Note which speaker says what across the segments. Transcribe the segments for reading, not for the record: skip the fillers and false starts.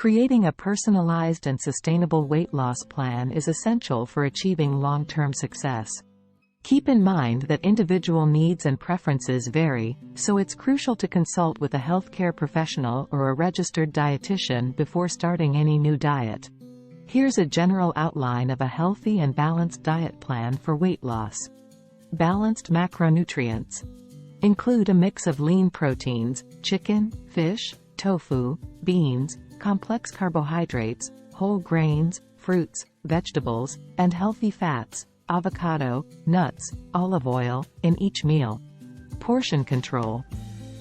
Speaker 1: Creating a personalized and sustainable weight loss plan is essential for achieving long-term success. Keep in mind that individual needs and preferences vary, so it's crucial to consult with a healthcare professional or a registered dietitian before starting any new diet. Here's a general outline of a healthy and balanced diet plan for weight loss. Balanced macronutrients. Include a mix of lean proteins, chicken, fish, tofu, beans, complex carbohydrates, whole grains, fruits, vegetables, and healthy fats, avocado, nuts, olive oil, in each meal. Portion control.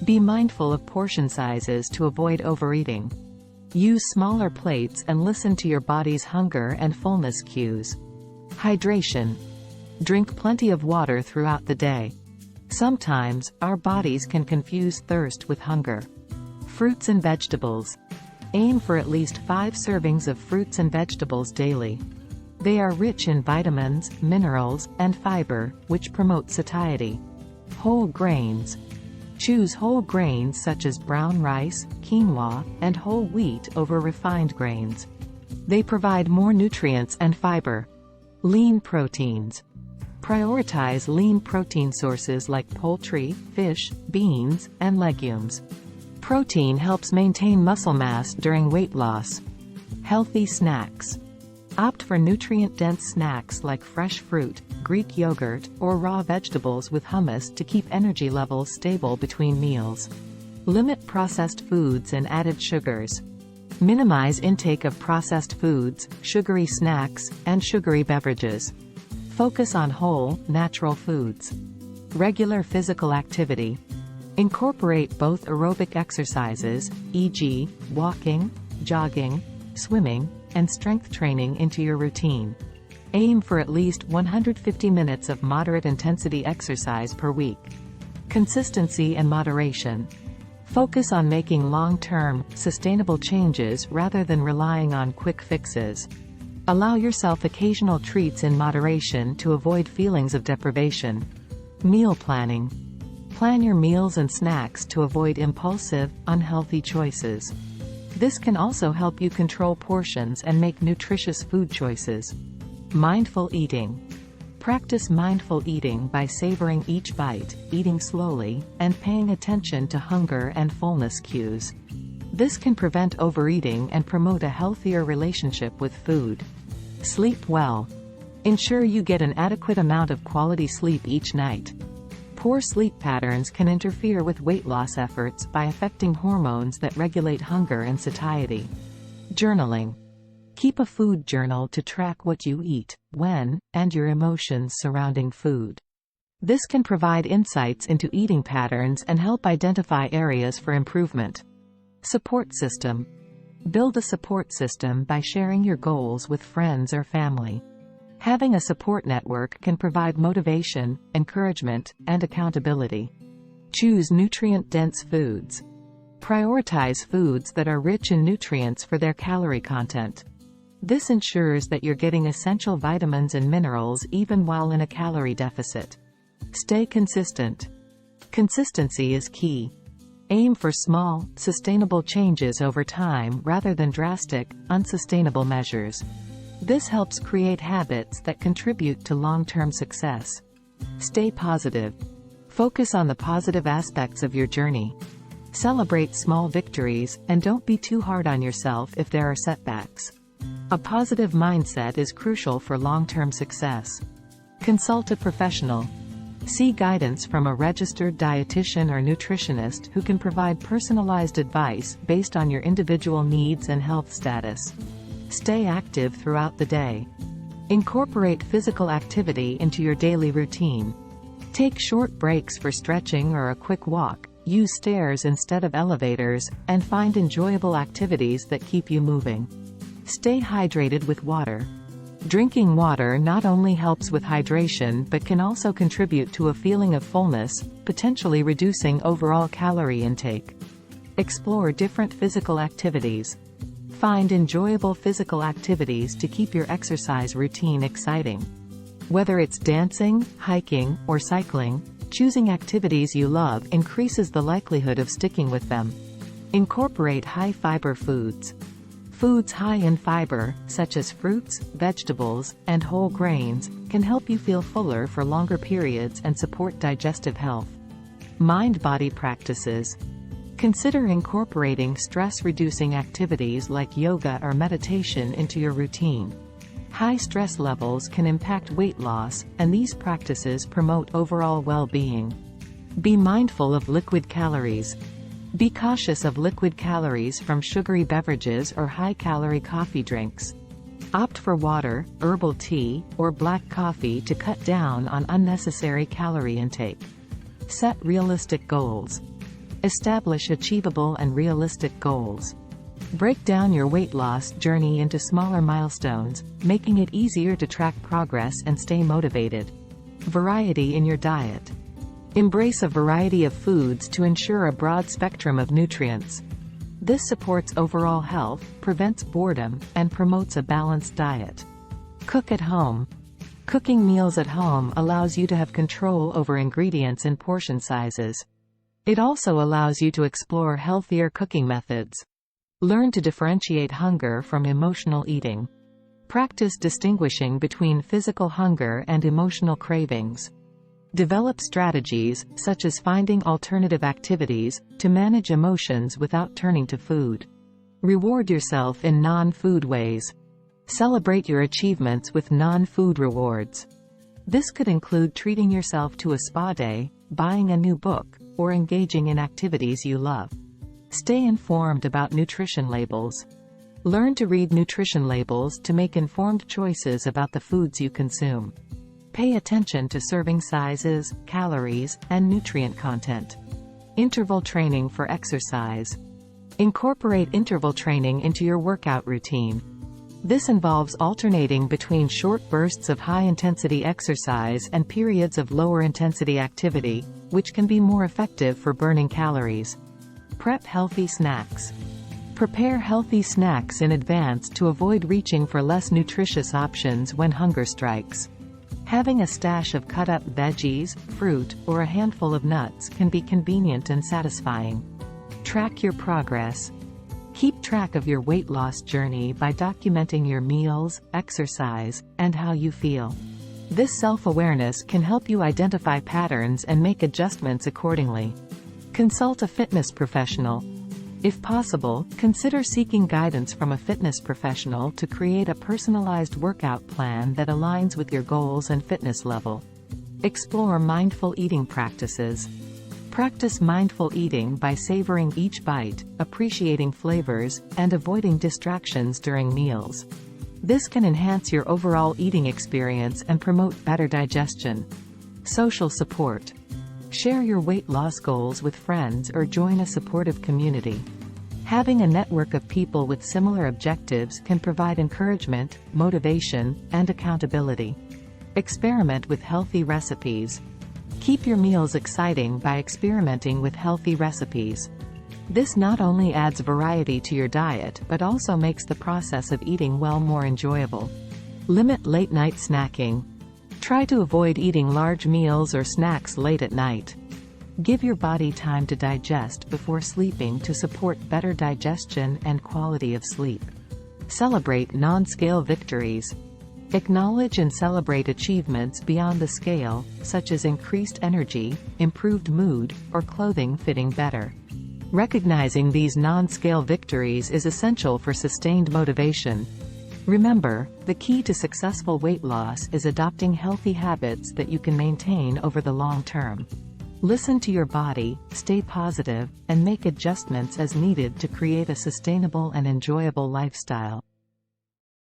Speaker 1: Be mindful of portion sizes to avoid overeating. Use smaller plates and listen to your body's hunger and fullness cues. Hydration. Drink plenty of water throughout the day. Sometimes, our bodies can confuse thirst with hunger. Fruits and vegetables. Aim for at least 5 servings of fruits and vegetables daily. They are rich in vitamins, minerals, and fiber, which promote satiety. Whole grains. Choose whole grains such as brown rice, quinoa, and whole wheat over refined grains. They provide more nutrients and fiber. Lean proteins. Prioritize lean protein sources like poultry, fish, beans, and legumes. Protein helps maintain muscle mass during weight loss. Healthy snacks. Opt for nutrient-dense snacks like fresh fruit, Greek yogurt, or raw vegetables with hummus to keep energy levels stable between meals. Limit processed foods and added sugars. Minimize intake of processed foods, sugary snacks, and sugary beverages. Focus on whole, natural foods. Regular physical activity. Incorporate both aerobic exercises, e.g., walking, jogging, swimming, and strength training into your routine. Aim for at least 150 minutes of moderate intensity exercise per week. Consistency and moderation. Focus on making long-term, sustainable changes rather than relying on quick fixes. Allow yourself occasional treats in moderation to avoid feelings of deprivation. Meal planning. Plan your meals and snacks to avoid impulsive, unhealthy choices. This can also help you control portions and make nutritious food choices. Mindful eating. Practice mindful eating by savoring each bite, eating slowly, and paying attention to hunger and fullness cues. This can prevent overeating and promote a healthier relationship with food. Sleep well. Ensure you get an adequate amount of quality sleep each night. Poor sleep patterns can interfere with weight loss efforts by affecting hormones that regulate hunger and satiety. Journaling. Keep a food journal to track what you eat, when, and your emotions surrounding food. This can provide insights into eating patterns and help identify areas for improvement. Support system. Build a support system by sharing your goals with friends or family. Having a support network can provide motivation, encouragement, and accountability. Choose nutrient-dense foods. Prioritize foods that are rich in nutrients for their calorie content. This ensures that you're getting essential vitamins and minerals even while in a calorie deficit. Stay consistent. Consistency is key. Aim for small, sustainable changes over time rather than drastic, unsustainable measures. This helps create habits that contribute to long-term success. Stay positive. Focus on the positive aspects of your journey. Celebrate small victories, and don't be too hard on yourself if there are setbacks. A positive mindset is crucial for long-term success. Consult a professional. Seek guidance from a registered dietitian or nutritionist who can provide personalized advice based on your individual needs and health status. Stay active throughout the day. Incorporate physical activity into your daily routine. Take short breaks for stretching or a quick walk, use stairs instead of elevators, and find enjoyable activities that keep you moving. Stay hydrated with water. Drinking water not only helps with hydration but can also contribute to a feeling of fullness, potentially reducing overall calorie intake. Explore different physical activities. Find enjoyable physical activities to keep your exercise routine exciting. Whether it's dancing, hiking, or cycling, choosing activities you love increases the likelihood of sticking with them. Incorporate high-fiber foods. Foods high in fiber, such as fruits, vegetables, and whole grains, can help you feel fuller for longer periods and support digestive health. Mind-body practices. Consider incorporating stress-reducing activities like yoga or meditation into your routine. High stress levels can impact weight loss, and these practices promote overall well-being. Be mindful of liquid calories. Be cautious of liquid calories from sugary beverages or high-calorie coffee drinks. Opt for water, herbal tea, or black coffee to cut down on unnecessary calorie intake. Set realistic goals. Establish achievable and realistic goals. Break down your weight loss journey into smaller milestones, making it easier to track progress and stay motivated. Variety in your diet. Embrace a variety of foods to ensure a broad spectrum of nutrients. This supports overall health, prevents boredom, and promotes a balanced diet. Cook at home. Cooking meals at home allows you to have control over ingredients and portion sizes. It also allows you to explore healthier cooking methods. Learn to differentiate hunger from emotional eating. Practice distinguishing between physical hunger and emotional cravings. Develop strategies, such as finding alternative activities, to manage emotions without turning to food. Reward yourself in non-food ways. Celebrate your achievements with non-food rewards. This could include treating yourself to a spa day, buying a new book, or engaging in activities you love. Stay informed about nutrition labels. Learn to read nutrition labels to make informed choices about the foods you consume. Pay attention to serving sizes, calories, and nutrient content. Interval training for exercise. Incorporate interval training into your workout routine. This involves alternating between short bursts of high-intensity exercise and periods of lower-intensity activity, which can be more effective for burning calories. Prep healthy snacks. Prepare healthy snacks in advance to avoid reaching for less nutritious options when hunger strikes. Having a stash of cut-up veggies, fruit, or a handful of nuts can be convenient and satisfying. Track your progress. Keep track of your weight loss journey by documenting your meals, exercise, and how you feel. This self-awareness can help you identify patterns and make adjustments accordingly. Consult a fitness professional. If possible, consider seeking guidance from a fitness professional to create a personalized workout plan that aligns with your goals and fitness level. Explore mindful eating practices. Practice mindful eating by savoring each bite, appreciating flavors, and avoiding distractions during meals. This can enhance your overall eating experience and promote better digestion. Social support. Share your weight loss goals with friends or join a supportive community. Having a network of people with similar objectives can provide encouragement, motivation, and accountability. Experiment with healthy recipes. Keep your meals exciting by experimenting with healthy recipes. This not only adds variety to your diet but also makes the process of eating well more enjoyable. Limit late-night snacking. Try to avoid eating large meals or snacks late at night. Give your body time to digest before sleeping to support better digestion and quality of sleep. Celebrate non-scale victories. Acknowledge and celebrate achievements beyond the scale, such as increased energy, improved mood, or clothing fitting better. Recognizing these non-scale victories is essential for sustained motivation. Remember, the key to successful weight loss is adopting healthy habits that you can maintain over the long term. Listen to your body, stay positive, and make adjustments as needed to create a sustainable and enjoyable lifestyle.